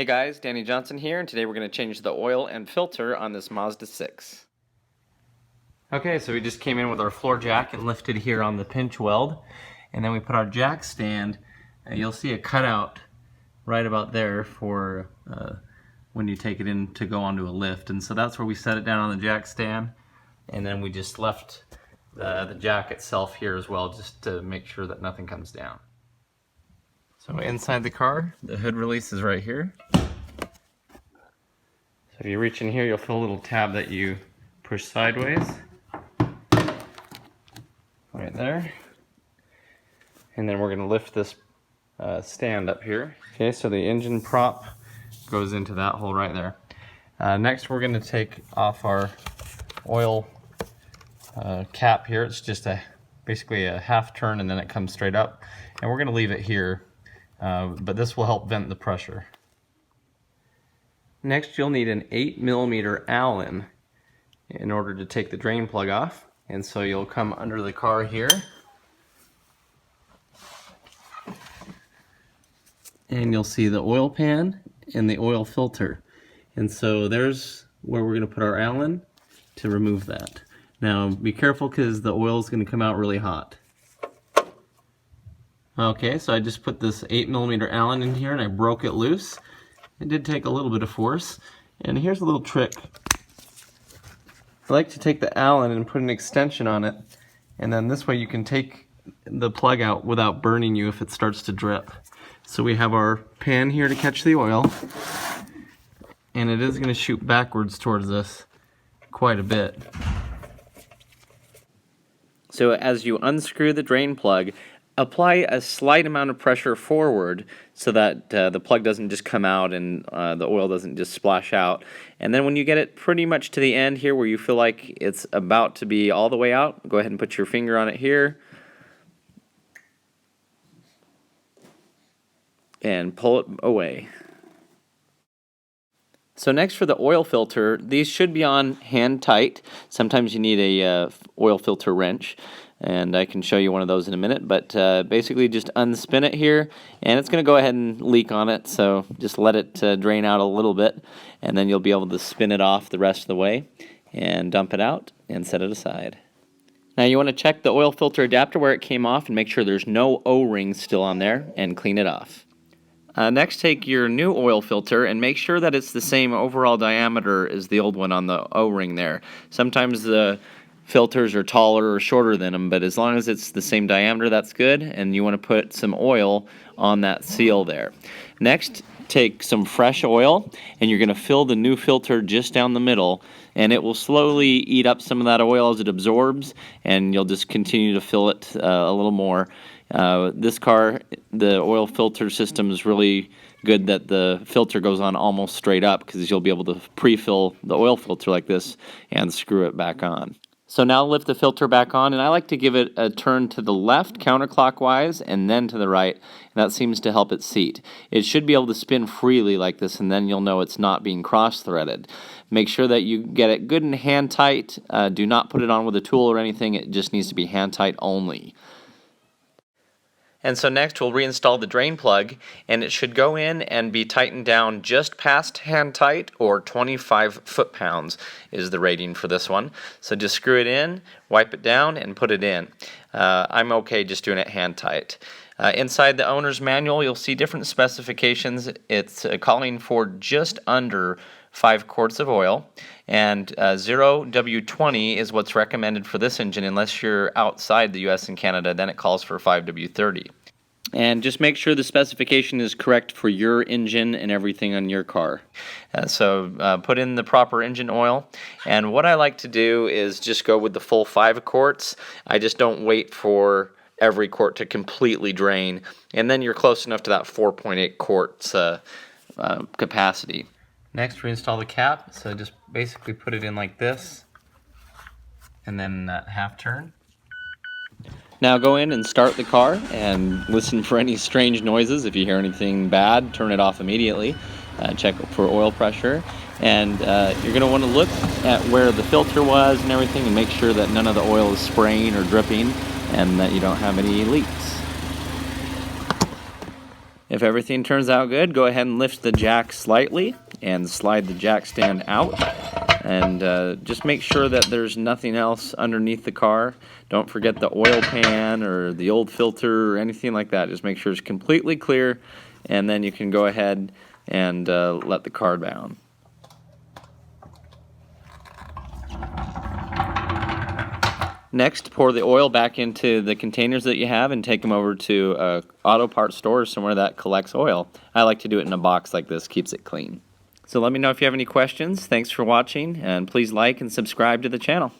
Hey guys, Danny Johnson here, and today we're going to change the oil and filter on this Mazda 6. Okay, so we just came in with our floor jack and lifted here on the pinch weld, and then we put our jack stand, and you'll see a cutout right about there for when you take it in to go onto a lift, and so that's where we set it down on the jack stand, and then we just left the jack itself here as well, just to make sure that nothing comes down. So inside the car, the hood release is right here. So if you reach in here, you'll feel a little tab that you push sideways. Right there. And then we're going to lift this stand up here. Okay, so the engine prop goes into that hole right there. Next we're going to take off our oil cap here. It's just basically a half turn and then it comes straight up. And we're going to leave it here. But this will help vent the pressure. Next, you'll need an 8mm Allen in order to take the drain plug off. And so you'll come under the car here. And you'll see the oil pan and the oil filter. And so there's where we're going to put our Allen to remove that. Now, be careful because the oil is going to come out really hot. Okay, so I just put this 8mm Allen in here and I broke it loose. It did take a little bit of force. And here's a little trick. I like to take the Allen and put an extension on it, and then this way you can take the plug out without burning you if it starts to drip. So we have our pan here to catch the oil, and it is going to shoot backwards towards us quite a bit. So as you unscrew the drain plug, apply a slight amount of pressure forward so that the plug doesn't just come out and the oil doesn't just splash out. And then when you get it pretty much to the end here where you feel like it's about to be all the way out, go ahead and put your finger on it here and pull it away. So next for the oil filter, these should be on hand tight. Sometimes you need a oil filter wrench, and I can show you one of those in a minute, but basically just unspin it here, and it's going to go ahead and leak on it, so just let it drain out a little bit, and then you'll be able to spin it off the rest of the way, and dump it out, and set it aside. Now you want to check the oil filter adapter where it came off, and make sure there's no O-rings still on there, and clean it off. Next, take your new oil filter and make sure that it's the same overall diameter as the old one on the O-ring there. Sometimes the filters are taller or shorter than them, but as long as it's the same diameter, that's good, and you want to put some oil on that seal there. Next, take some fresh oil, and you're going to fill the new filter just down the middle, and it will slowly eat up some of that oil as it absorbs, and you'll just continue to fill it a little more. This car, the oil filter system is really good that the filter goes on almost straight up because you'll be able to pre-fill the oil filter like this and screw it back on. So now lift the filter back on, and I like to give it a turn to the left counterclockwise and then to the right, and that seems to help it seat. It should be able to spin freely like this, and then you'll know it's not being cross-threaded. Make sure that you get it good and hand tight. Do not put it on with a tool or anything. It just needs to be hand tight only. And so next we'll reinstall the drain plug, and it should go in and be tightened down just past hand tight, or 25 foot-pounds is the rating for this one. So just screw it in, wipe it down, and put it in. I'm okay just doing it hand tight. Inside the owner's manual, you'll see different specifications. It's calling for just under 5 quarts of oil, and 0W20 is what's recommended for this engine unless you're outside the US and Canada. Then it calls for 5W30. And just make sure the specification is correct for your engine and everything on your car. So put in the proper engine oil, and what I like to do is just go with the full 5 quarts. I just don't wait for every quart to completely drain, and then you're close enough to that 4.8 quarts capacity. Next, reinstall the cap. So just basically put it in like this, and then that half turn. Now go in and start the car and listen for any strange noises. If you hear anything bad, turn it off immediately. Check for oil pressure, and you're going to want to look at where the filter was and everything, and make sure that none of the oil is spraying or dripping, and that you don't have any leaks. If everything turns out good, go ahead and lift the jack slightly and slide the jack stand out. And just make sure that there's nothing else underneath the car. Don't forget the oil pan or the old filter or anything like that. Just make sure it's completely clear, and then you can go ahead and let the car down. Next, pour the oil back into the containers that you have and take them over to a auto parts store or somewhere that collects oil. I like to do it in a box like this, keeps it clean. So let me know if you have any questions. Thanks for watching, and please like and subscribe to the channel.